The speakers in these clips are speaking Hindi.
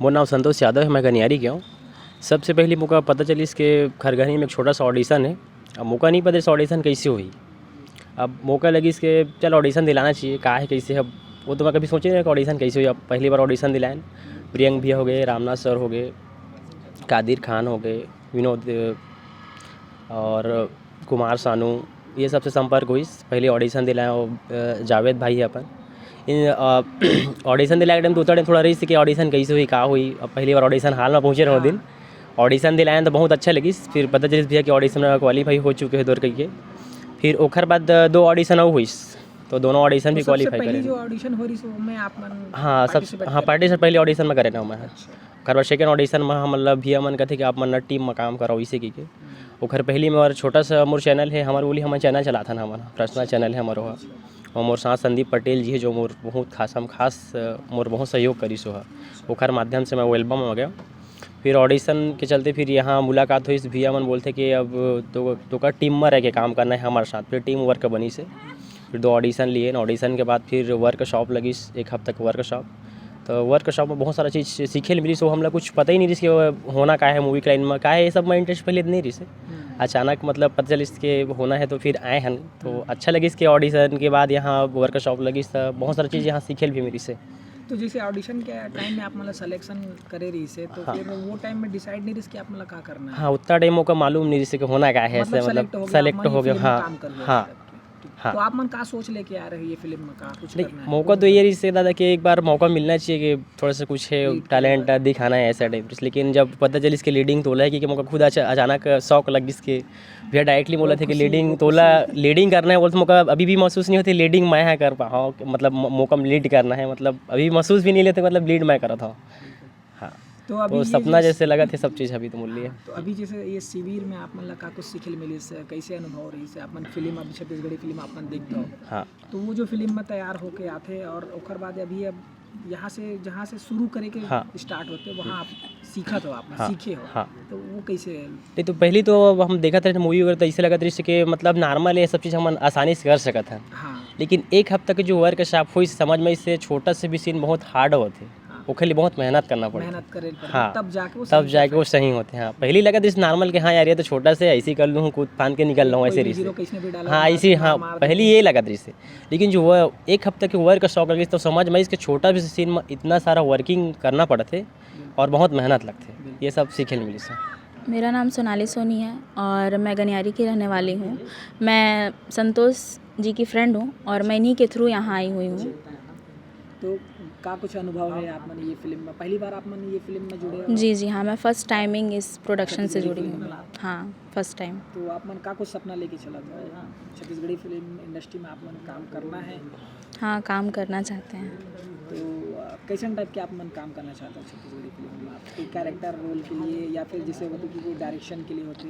मोर नाम संतोष यादव है, मैं गनियारी गया हूँ। सबसे पहले मौका पता चली इसके खरगनी में एक छोटा सा ऑडिशन है। अब मौका नहीं पता इस ऑडिशन कैसे हुई। अब मौका लगी इसके चल ऑडिशन दिलाना चाहिए, कहा है कैसे। अब वो तो मैं कभी सोचे नहीं कि ऑडिशन कैसे हुई। अब पहली बार ऑडिशन दिलाएँ। प्रियंक भैया हो गए, रामनाथ सर हो गए, कादिर खान हो गए, विनोद और कुमार सानू, ये सबसे संपर्क हुई। पहले ऑडिशन दिलाए और जावेद भाई है अपन। इन ऑडिशन दिलाए टाइम तो थोड़ा रही कि ऑडिशन कैसे हुई, कहाँ हुई। अब पहली बार ऑडिशन हाल में पहुँचे रहो दिन ऑडिशन दिलाए तो बहुत अच्छा लगी। फिर पता चली भैया कि ऑडिशन में क्वालीफाई हो चुके हैं दौड़ के। फिर ओखर बाद 2 ऑडिशन और हुई, तो दोनों ऑडिशन भी क्वालीफाई करे। जो ऑडिशन हो रही सो में आप हाँ पार्टी से पहले ऑडिशन में करे ना मैं। ओखर बाद सेकेंड ऑडिशन में हम मतलब भैया मन कहते कि आप मन टीम में काम करो इसे की के। ओखर पहली में और छोटा सा मोर चैनल है हमारे बोली हमारे चैनल चलाता ना हमारा पर्सनल चैनल है हमारा। और मोर साथ संदीप पटेल जी है जो मोर बहुत खास मोर बहुत सहयोग करी सो है। ओखर माध्यम से मैं वो एल्बम में गया। फिर ऑडिशन के चलते फिर यहाँ मुलाकात हुई। भैया मन बोलते कि अब तो का टीम में रह के काम करना है हमारे साथ। फिर टीम वर्क बनी से फिर 2 ऑडिशन लिए। ऑडिशन के बाद फिर वर्कशॉप लगी 1 हफ्ते तक वर्कशॉप। तो वर्कशॉप में बहुत सारा चीज़ सीखे मिली। सो हम लोग कुछ पता ही नहीं रही कि होना क्या है मूवी के लाइन में क्या है, ये सब में इंटरेस्ट पहले नहीं रही से। अचानक मतलब पता चली इसके होना है तो फिर आए हैं। तो अच्छा लगी इसके ऑडिशन के बाद यहाँ वर्कशॉप लगी तो बहुत सारी चीज़ यहाँ सीखे भी मेरी से। तो जैसे ऑडिशन के टाइम में आप मतलब सिलेक्शन करे रही से तो हाँ। फिर वो टाइम में डिसाइड नहीं रही कि आप मतलब क्या करना है। हाँ उतना टाइम मौका मालूम नहीं रही कि होना क्या है ऐसे मतलब सेलेक्ट हो गया। हाँ हाँ। तो आप मन का सोच लेके आ रही है फिल्म में का कुछ करना है? मौका तो ये रही से दादा कि एक बार मौका मिलना चाहिए कि थोड़ा सा कुछ है टैलेंट दिखाना है ऐसा टाइप। लेकिन जब पता चली इसकी लीडिंग तोला है कि मौका खुद अचानक शौक लग इसके। भैया डायरेक्टली बोला था कि लीडिंग तोला लीडिंग करना है। बोलते मौका अभी भी महसूस नहीं होती लीडिंग मैं है कर पाऊँ, मतलब मौका लीड करना है मतलब अभी महसूस भी नहीं लेते मतलब लीड मैं करा था। हाँ तो अभी सपना जैसे लगा थे सब चीज़ अभी तो मूल्य है। तो अभी जैसे ये शिविर में आप मतलब का कुछ सीखे मिली से कैसे अनुभव रही से आप मन फिल्म अभी छत्तीसगढ़ी फिल्म आप मन देखते हो। हाँ तो वो जो फिल्म में तैयार होके आते और ओकर बाद अभी अब यहाँ से जहाँ से शुरू करे के स्टार्ट होते वहाँ आप सीखा तो आप सीखे हो। हाँ। तो वो कैसे? नहीं तो पहली तो हम देखा था मूवी वगैरह तो ऐसे लगा था कि मतलब नॉर्मल है सब चीज़ हम आसानी से कर सकते हैं। हाँ। लेकिन 1 हफ्ते के जो वर्कशॉप हुई समझ में इससे छोटा से भी सीन बहुत हार्ड होते। वो खाली बहुत मेहनत करना पड़ता। मेहनत करे हाँ तब जाके वो सही होते हैं। हाँ पहली लगा था नॉर्मल के हाँ यार ये तो छोटा से ऐसे ही कर लूँ कूद फान के निकल रहा हूँ ऐसे रिश्ते। हाँ ऐसे हाँ पहले ये लगा था इससे। लेकिन जो वो 1 हफ्ते के वर्कशॉप लगी तो समझ में इसके छोटा भी सीन में इतना सारा वर्किंग करना पड़ते और बहुत मेहनत लगते। ये सब सीखे मिली सर। मेरा नाम सोनाली सोनी है और मैं गनियारी की रहने वाली हूँ। मैं संतोष जी की फ्रेंड हूँ और मैं इन्हीं के थ्रू यहाँ आई हुई हूँ। तो का कुछ अनुभव है आप मन ये फिल्म में पहली बार आप मन ये फिल्म में जुड़े हो? जी हाँ, मैं फ़र्स्ट टाइमिंग इस प्रोडक्शन से जुड़ी हूँ। हाँ फर्स्ट टाइम। तो आप मन का कुछ सपना लेके चला था छत्तीसगढ़ी फिल्म इंडस्ट्री में आप मन काम करना है? हाँ काम करना चाहते हैं। तो कैसे टाइप के आप मन काम करना चाहते हो छत्तीसगढ़ी फिल्म में? आप कोई कैरेक्टर रोल के लिए या फिर जैसे होते कि कोई डायरेक्शन के लिए होते?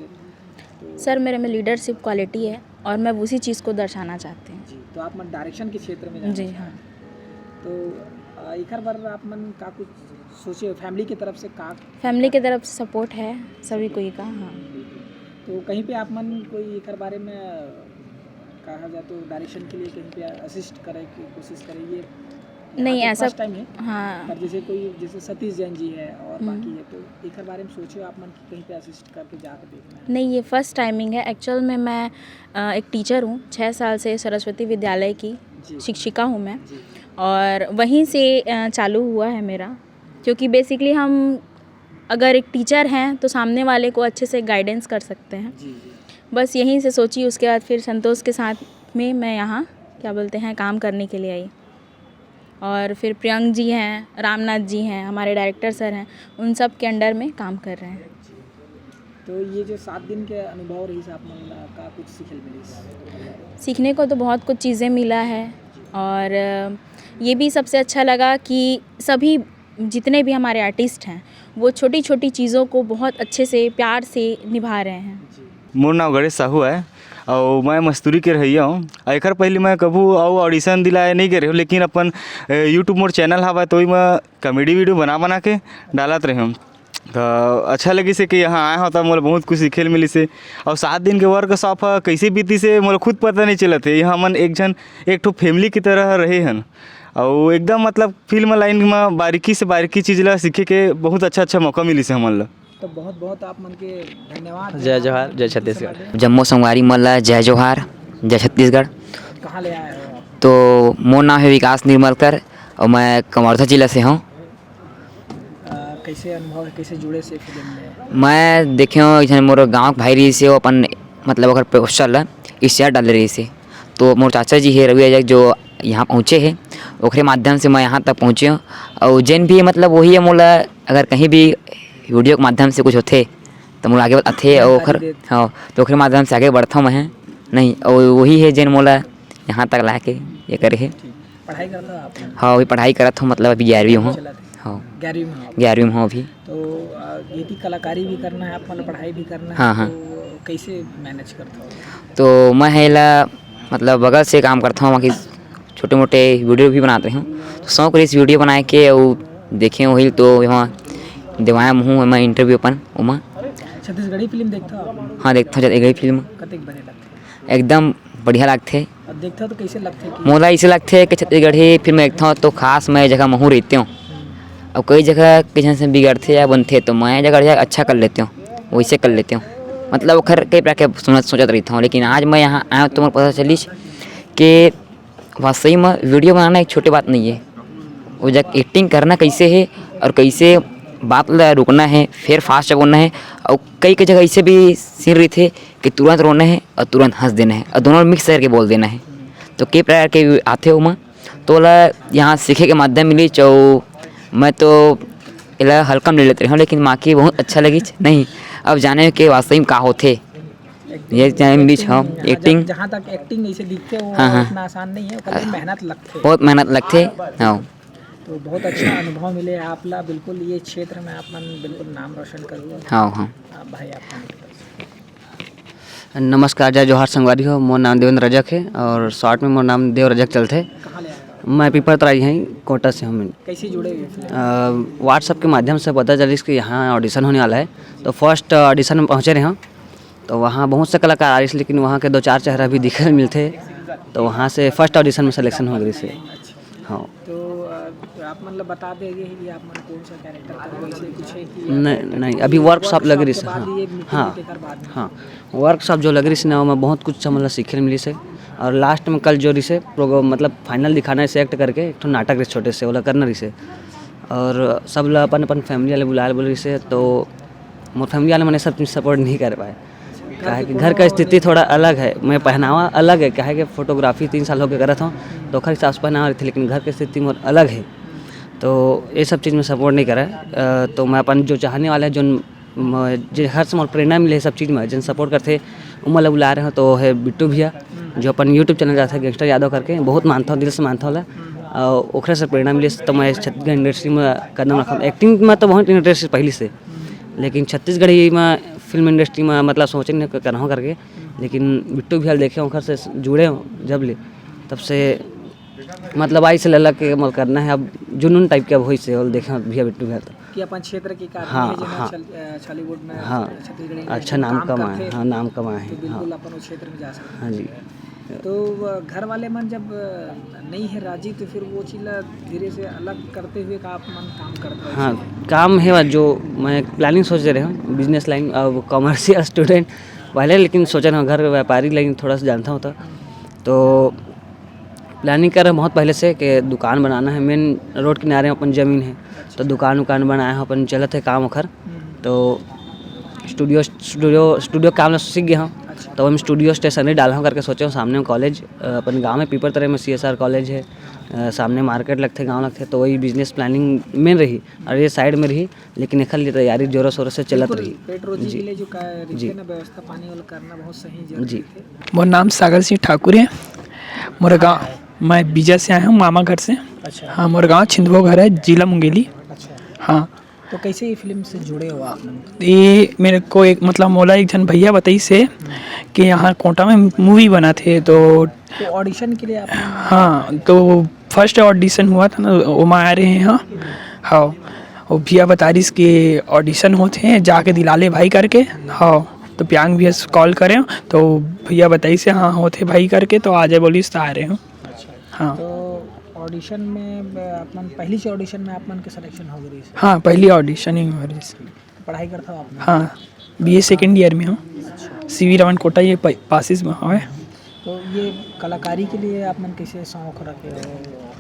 तो सर मेरे में लीडरशिप क्वालिटी है और मैं उसी चीज़ को दर्शाना चाहती हूँ। जी तो आप मन डायरेक्शन के क्षेत्र में जी हाँ। तो एक बार आप मन का कुछ सोचे फैमिली की तरफ से का? फैमिली की तरफ से सपोर्ट है सभी कोई का। हाँ तो कहीं पे आप मन कोई एक बारे में कहा जाए तो डायरेक्शन के लिए कहीं पे असिस्ट करे की कोशिश करे? ये नहीं ऐसा टाइम है। हाँ पर जैसे कोई जैसे सतीश जैन जी है और बाकी है तो एक बारे में सोचे आप मन कहीं पे असिस्ट करके जाकर देखना है? नहीं ये फर्स्ट टाइमिंग है। एक्चुअल में मैं एक टीचर हूँ 6 साल से सरस्वती विद्यालय की शिक्षिका हूँ मैं। और वहीं से चालू हुआ है मेरा, क्योंकि बेसिकली हम अगर एक टीचर हैं तो सामने वाले को अच्छे से गाइडेंस कर सकते हैं। बस यहीं से सोची। उसके बाद फिर संतोष के साथ में मैं यहाँ क्या बोलते हैं काम करने के लिए आई। और फिर प्रियंक जी हैं, रामनाथ जी हैं, हमारे डायरेक्टर सर हैं, उन सब के अंडर में काम कर रहे हैं। तो ये जो 7 दिन के अनुभव रही आप मन का कुछ सीखल मिली? सीखने को तो बहुत कुछ चीज़ें मिला है और ये भी सबसे अच्छा लगा कि सभी जितने भी हमारे आर्टिस्ट हैं वो छोटी छोटी चीज़ों को बहुत अच्छे से प्यार से निभा रहे हैं। मोर नाम गणेश साहू है और मैं मस्तूरी के रहिया हूँ। एक पहले मैं कभू ऑडिशन दिलाए नहीं करे हूँ, लेकिन अपन यूट्यूब मोर चैनल हवा तो मैं कॉमेडी वीडियो बना के डालत रहे हूँ। तो अच्छा लगी से कि यहाँ आया हो तो मोला बहुत कुछ सीखे मिली से। और 7 दिन के वर्कशॉप कैसे बीती से मोला खुद पता नहीं चलत है। यहाँ मन एक ठो फैमिली की तरह रहे हन और एकदम मतलब फिल्म लाइन में बारीकी से बारीकी चीज़ ला सीखे के बहुत अच्छा मौका मिली से हमन ला। तो बहुत बहुत आप मन के धन्यवाद। जय जोहार, जय छत्तीसगढ़। जम्मू संगवारी मल्ला, जय जोहार, जय छत्तीसगढ़। कहाँ ले आए हो आप? तो मोर नाम है विकास निर्मलकर और मैं कवर्धा जिला से हूँ। कैसे अनुभव है, कैसे जुड़े से फिल्म में? मैं देखे हूँ इधर मोर गाँव के भाई रही से वो अपन मतलब अगर पोस्टर ला इश्तेहार डाले रही से, तो मोर चाचा जी है रवि अजय जो यहाँ पहुँचे हैं, ओकरे माध्यम से मैं यहाँ तक पहुँचे हूँ। और जैन भी मतलब वही है मोला अगर कहीं भी वीडियो के माध्यम से कुछ होते तो मोला आगे बताते और ओखर हाँ तो ओकरे माध्यम से आगे बढ़ता हूँ मैं नहीं, और वही है जैन मोला यहाँ तक ला के ये करे है। पढ़ाई करता हो आप? हाँ अभी पढ़ाई करत हूँ, मतलब अभी 11वीं हूँ। हाँ 11वीं में आप? 11वीं में हूँ अभी। तो ये की कलाकारी भी करना है आप, मतलब पढ़ाई भी करना है। हाँ, हाँ। तो कैसे मैनेज करता हो? तो मैं है ला मतलब बगल से काम करता हूँ, वहाँ की छोटे मोटे वीडियो भी बनाते हूँ। तो शौक रही इस वीडियो बनाए के और देखे वही तो यहाँ दिवाया हूँ मैं इंटरव्यू अपन उमा। छत्तीसगढ़ी फिल्म देखता हो आप? हाँ देखता हूँ गई फिल्म कतेक बने लगते? एकदम बढ़िया लगते। अब देखता हो तो कैसे लगते कि मोला इसे लगते है कि छत्तीसगढ़ी फिल्म देखता हूँ तो खास मैं जगह महू रहती हूँ और कई जगह किसी से बिगड़ते या बनते तो मैं जगह अच्छा कर लेती हूँ, वैसे कर लेती हूँ। मतलब खैर कई प्रकार के सोचत रहता हूँ, लेकिन आज मैं यहाँ आया तो मुझे पता चली कि वास्तव में वीडियो बनाना एक छोटी बात नहीं है। वो जब एक्टिंग करना कैसे है और कैसे बात रुकना है फिर फास्ट बोलना है, और कई जगह ऐसे भी सीन रही थे कि तुरंत रोना है और तुरंत हंस देना है और दोनों मिक्स करके बोल देना है। तो कई प्रकार के आते हो मैं तो यहाँ सीखे के माध्यम मिली चो मैं तो इला हल्का ले लेते हूँ, लेकिन माँ की बहुत अच्छा लगी नहीं। अब जाने के वास्तव में का होते ये जाने मिली छो एक्टिंग। जहाँ तक एक्टिंग ऐसे दिखते हो हाँ, हाँ। इतना आसान नहीं है, काफी मेहनत लगते है। बहुत मेहनत लगते हाँ। तो बहुत अच्छा अनुभव मिले आप ला, बिल्कुल ये क्षेत्र में आप मन बिल्कुल नाम रोशन करूँगा। हाँ हाँ आप भाई आप नमस्कार, जय जोहार संगवारी हो। मोर नाम देवेंद्र रजक है और शॉर्ट में मोर नाम देव रजक चलते। कहाँ ले आए हो? मैं पीपर तराई हैं कोटा से हूँ। कैसे जुड़े हुए फिल्म? व्हाट्सअप के माध्यम से पता चली कि यहाँ ऑडिशन होने वाला है, तो फर्स्ट ऑडिशन में पहुँचे रहे हम। तो वहाँ बहुत से कलाकार आ रही थी, लेकिन वहाँ के 2-4 चेहरा भी दिखे मिलते, तो वहाँ से फर्स्ट ऑडिशन में सिलेक्शन हो गई से। हाँ तो आप मतलब बता देंगे कि आप मन कौन सा कैरेक्टर करोगे, ऐसे कुछ है कि नहीं अभी वर्कशॉप लग रही से। हाँ हाँ वर्कशॉप जो लग रही से ना मैं बहुत कुछ मतलब सीखने मिली से। और लास्ट में कल जो रही से प्रोग्राम मतलब फाइनल दिखाना है सेलेक्ट करके एक नाटक रही छोटे से वाला करना रही से, और सब लोग अपन फैमिली वाले बुला बोल रही से। तो मोर फैमिली वाले मैंने सब चीज़ सपोर्ट नहीं कर पाए, क्या है कि घर का स्थिति थोड़ा अलग है, मैं पहनावा अलग है, क्या है कि फोटोग्राफी 3 साल हो के करता हूँ तो खर हिसाब से पहनावा रही थी, लेकिन घर की स्थिति मोर अलग है, तो ये सब चीज़ में सपोर्ट नहीं करा। तो मैं अपन जो चाहने वाला है जो हर समय प्रेरणा मिले सब चीज़ में जिन सपोर्ट करते उमर बुला रहे हो, तो है बिट्टू भैया जो अपन यूट्यूब चैनल जाता है गैंगस्टर यादव करके, बहुत मानता हूँ, दिल से मानता हूँ। और ओखरे से प्रेरणा मिली तो मैं छत्तीसगढ़ इंडस्ट्री में कदम रखा। एक्टिंग में तो बहुत इंटरेस्ट पहले से, लेकिन छत्तीसगढ़ी में फिल्म इंडस्ट्री में मतलब सोचे नहीं करना करके, लेकिन बिट्टू भैया देखे ओखर से जुड़े हूँ जब ले तब से मतलब आई से लला के मल करना है। अब जुनून टाइप के अब हुई से देखे भैया बिट्टू भैया तो कि अपन क्षेत्र के कार्य हाँ, है जिन्हें हाँ। छत्तीसगढ़ में हाँ छत्तीसगढ़ी अच्छा नाम काम कमाए, करते, हाँ नाम कमाए तो हैं। बिल्कुल हाँ अपन उस क्षेत्र में जा सकते हाँ जी हैं। तो घर वाले मन जब नहीं है राजी तो फिर वो चीज़ धीरे से अलग करते हुए का आप मन काम करते हो? हाँ काम है जो मैं प्लानिंग सोच रहे हूँ बिजनेस लाइन अब कॉमर्शियल स्टूडेंट पहले, लेकिन सोचा ना घर व्यापारी लाइन थोड़ा सा जानता हूँ तो प्लानिंग कर रहे हैं बहुत पहले से कि दुकान बनाना है। मेन रोड किनारे अपन ज़मीन है तो दुकान बनाया है, अपन चलत है काम उखर। तो स्टूडियो काम सीख गया हूँ, तो हम स्टूडियो स्टेशनरी डाला हूँ करके सोचे हूँ। सामने कॉलेज अपन गांव में पीपर तरह में CSR कॉलेज है, सामने मार्केट लगते गांव लगते, तो वही बिजनेस प्लानिंग में रही और ये साइड में रही, लेकिन एक लिए तैयारी जोरों शोरों से चलत रही। पेट रोजी के लिए जो ना व्यवस्था पानी वाला करना बहुत सही जरूरी जी। है। मोर नाम सागर सिंह ठाकुर है। मोर गाँव मैं बीजा से आया हूँ मामा घर से। अच्छा हाँ मोर गाँव छिंदवो घर है, जिला मुंगेली। अच्छा। हाँ तो कैसे ये फिल्म से जुड़े हो आप लोग? ये मेरे को एक मतलब मोला एक जन भैया बताई से कि यहाँ कोटा में मूवी बना थे, तो ऑडिशन के लिए आप हाँ तो फर्स्ट ऑडिशन हुआ था ना, वो में आ रहे हैं। हाँ हाँ वो भैया बता रही कि ऑडिशन होते हैं जाके दिलाले भाई करके। हाँ तो प्यांग भैया से कॉल करें तो भैया बताई से हाँ होते भाई करके, तो आ जाए बोली तो आ रहे हूँ। हाँ तो ऑडिशन में अपन पहली से ऑडिशन में अपन के सिलेक्शन हो गई हाँ पहली ऑडिशन ही हुआ इसकी। पढ़ाई करता हो आपने? हाँ BA सेकेंड ईयर में हूँ, CV रमन कोटा ये पासिस में है। तो ये कलाकारी के लिए आप मन कैसे शौक रखे हो?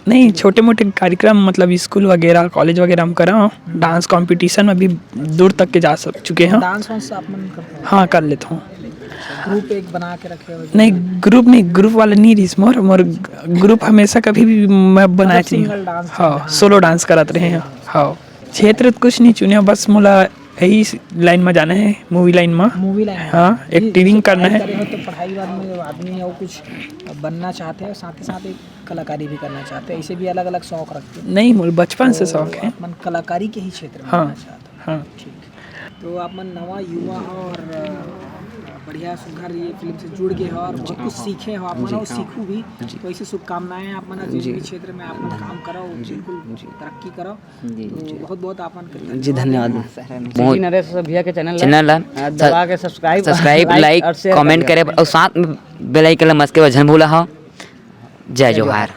नहीं छोटे मोटे कार्यक्रम मतलब स्कूल वगैरह कॉलेज वगैरह हम करा हूँ, डांस कंपटीशन में भी दूर तक के जा चुके हैं। डांस वांस आप मन करते हो? हाँ कर लेता हूँ। ग्रुप एक बना के रखे हो? नहीं ग्रुप वाला नहीं रही मोर ग्रुप हमेशा कभी भी मैं बनाए सिंगल चाहिए। डांस हाँ सोलो डांस करत रहे हैं। हाँ क्षेत्र तो कुछ नहीं चुने, बस मोला यही लाइन में जाना है, मूवी लाइन में। Movie line? हाँ एक्टिंग करना है। करे हो तो पढ़ाई बाद में आदमी और कुछ बनना चाहते हैं, साथ ही साथ एक कलाकारी भी करना चाहते हैं, इसे भी अलग अलग शौक रखते हैं। नहीं मोल बचपन से शौक है। मन कलाकारी के ही क्षेत्र में हाँ बनना चाहते हैं। हाँ ठीक। तो आप मन नवा युवा और बढ़िया सुधार ये फिल्म से जुड़ गए हो और बहुत कुछ सीखे हो आप मन और सीखू भी, तो ऐसी शुभकामनाएं आप मन जिस भी क्षेत्र में आप मन काम करो बिल्कुल तरक्की करो। तो बहुत बहुत आप मन जी धन्यवाद। बहुत- नरेश भैया के चैनल चैनल दबा के सब्सक्राइब लाइक और शेयर कमेंट करे और साथ में बेल आइकन मस्के वजन भूला हो। जय जोहार।